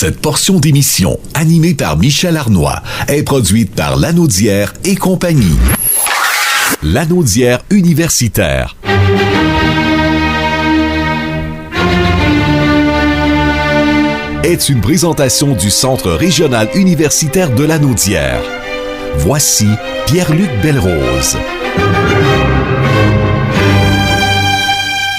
Cette portion d'émission, animée par Michel Arnois, est produite par Lanaudière et compagnie. Lanaudière universitaire. Est une présentation du Centre régional universitaire de Lanaudière. Voici Pierre-Luc Belrose.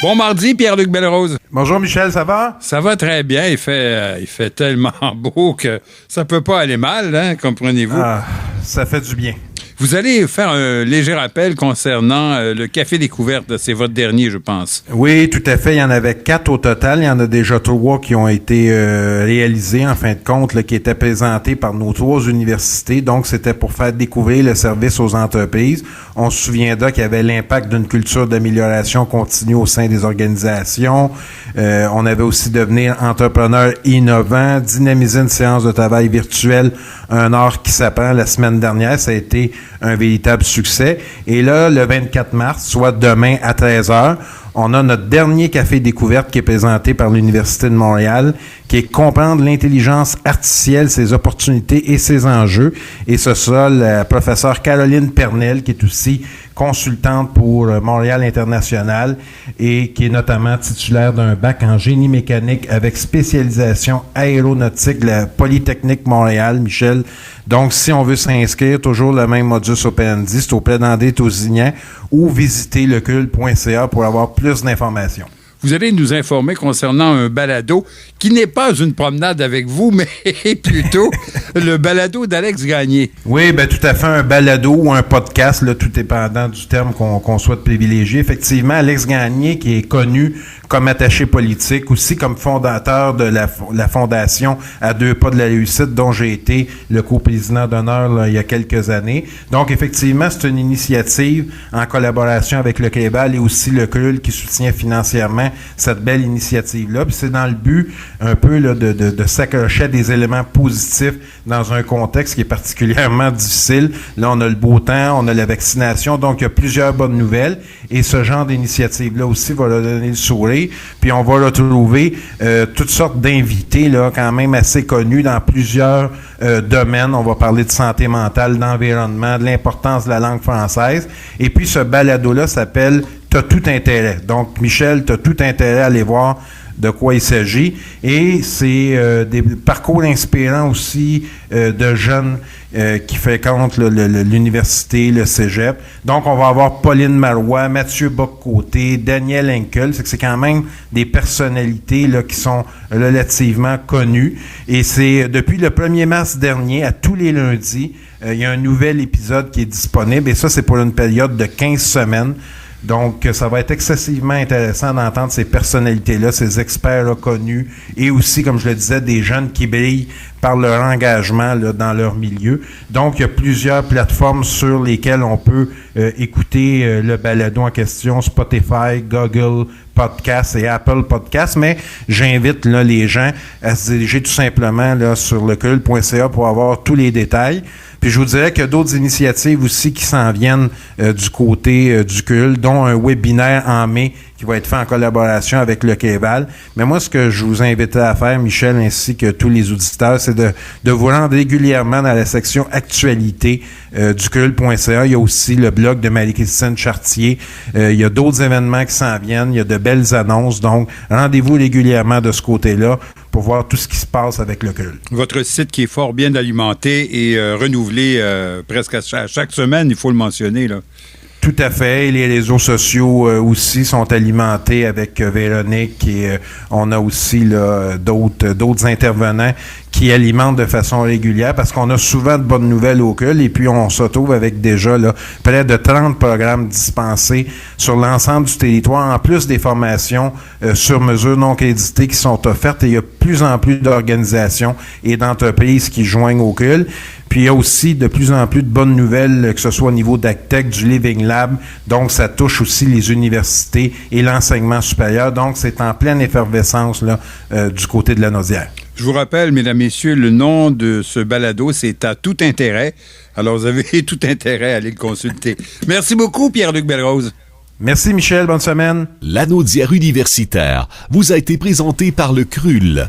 Bon mardi, Pierre-Luc Belrose. Bonjour Michel, ça va? Ça va très bien. Il fait tellement beau que ça peut pas aller mal, hein, comprenez-vous? Ah, ça fait du bien. Vous allez faire un léger rappel concernant le Café Découverte. C'est votre dernier, je pense. Oui, tout à fait. Il y en avait 4 au total. Il y en a déjà 3 qui ont été réalisés, en fin de compte, là, qui étaient présentés par nos 3 universités. Donc, c'était pour faire découvrir le service aux entreprises. On se souviendra qu'il y avait l'impact d'une culture d'amélioration continue au sein des organisations. On avait aussi devenir entrepreneur innovant, dynamiser une séance de travail virtuelle, un art qui s'apprend. La semaine dernière, ça a été un véritable succès. Et là, le 24 mars, soit demain à 13h, on a notre dernier café découverte qui est présenté par l'Université de Montréal, qui est comprendre l'intelligence artificielle, ses opportunités et ses enjeux. Et ce sera la professeure Caroline Pernel, qui est aussi consultante pour Montréal International et qui est notamment titulaire d'un bac en génie mécanique avec spécialisation aéronautique de la Polytechnique Montréal, Michel. Donc, si on veut s'inscrire, toujours le même modus operandi, c'est au Plédandé-Tousignan ou visiter lecul.ca pour avoir plus d'informations. Vous allez nous informer concernant un balado qui n'est pas une promenade avec vous, mais plutôt le balado d'Alex Gagné. Oui, bien tout à fait, un balado ou un podcast, là, tout dépendant du terme qu'on souhaite privilégier. Effectivement, Alex Gagné, qui est connu comme attaché politique, aussi comme fondateur de la fondation À 2 pas de la réussite, dont j'ai été le coprésident d'honneur là, il y a quelques années. Donc, effectivement, c'est une initiative en collaboration avec le Québal et aussi le CRUL qui soutient financièrement cette belle initiative-là. Puis c'est dans le but un peu là, de s'accrocher à des éléments positifs dans un contexte qui est particulièrement difficile. Là, on a le beau temps, on a la vaccination, donc il y a plusieurs bonnes nouvelles. Et ce genre d'initiative-là aussi va leur donner le sourire. Puis on va retrouver toutes sortes d'invités là, quand même assez connus dans plusieurs domaines. On va parler de santé mentale, d'environnement, de l'importance de la langue française. Et puis ce balado-là s'appelle « T'as tout intérêt ». Donc, Michel, t'as tout intérêt à aller voir de quoi il s'agit. Et c'est des parcours inspirants aussi de jeunes qui fréquentent l'université, le cégep. Donc, on va avoir Pauline Marois, Mathieu Bock-Côté, Daniel Henkel. C'est quand même des personnalités là, qui sont relativement connues. Et c'est depuis le 1er mars dernier, à tous les lundis, il y a un nouvel épisode qui est disponible. Et ça, c'est pour une période de 15 semaines. Donc, ça va être excessivement intéressant d'entendre ces personnalités-là, ces experts reconnus et aussi, comme je le disais, des jeunes qui brillent par leur engagement là, dans leur milieu. Donc, il y a plusieurs plateformes sur lesquelles on peut écouter le balado en question, Spotify, Google Podcast et Apple Podcast, mais j'invite là, les gens à se diriger tout simplement là, sur lecul.ca pour avoir tous les détails. Puis je vous dirais qu'il y a d'autres initiatives aussi qui s'en viennent du côté du CUL, dont un webinaire en mai qui va être fait en collaboration avec le Quéval. Mais moi, ce que je vous invite à faire, Michel, ainsi que tous les auditeurs, c'est de vous rendre régulièrement dans la section actualité du CUL.ca. Il y a aussi le blog de Marie-Christine Chartier. Il y a d'autres événements qui s'en viennent. Il y a de belles annonces. Donc, rendez-vous régulièrement de ce côté-là pour voir tout ce qui se passe avec le CUL. Votre site qui est fort bien alimenté et renouvelé presque à chaque semaine, il faut le mentionner, là. Tout à fait. Les réseaux sociaux aussi sont alimentés avec Véronique et on a aussi là, d'autres intervenants qui alimentent de façon régulière parce qu'on a souvent de bonnes nouvelles au CUL et puis on se retrouve avec déjà là, près de 30 programmes dispensés sur l'ensemble du territoire, en plus des formations sur mesure non créditées qui sont offertes et il y a de plus en plus d'organisations et d'entreprises qui joignent au CUL. Puis il y a aussi de plus en plus de bonnes nouvelles, que ce soit au niveau d'ACTEC, du Living Lab. Donc, ça touche aussi les universités et l'enseignement supérieur. Donc, c'est en pleine effervescence là, du côté de Lanaudière. Je vous rappelle, mesdames, messieurs, le nom de ce balado, c'est « À tout intérêt ». Alors, vous avez tout intérêt à aller le consulter. Merci beaucoup, Pierre-Luc Belrose. Merci, Michel. Bonne semaine. Lanaudière universitaire vous a été présenté par le CRUL.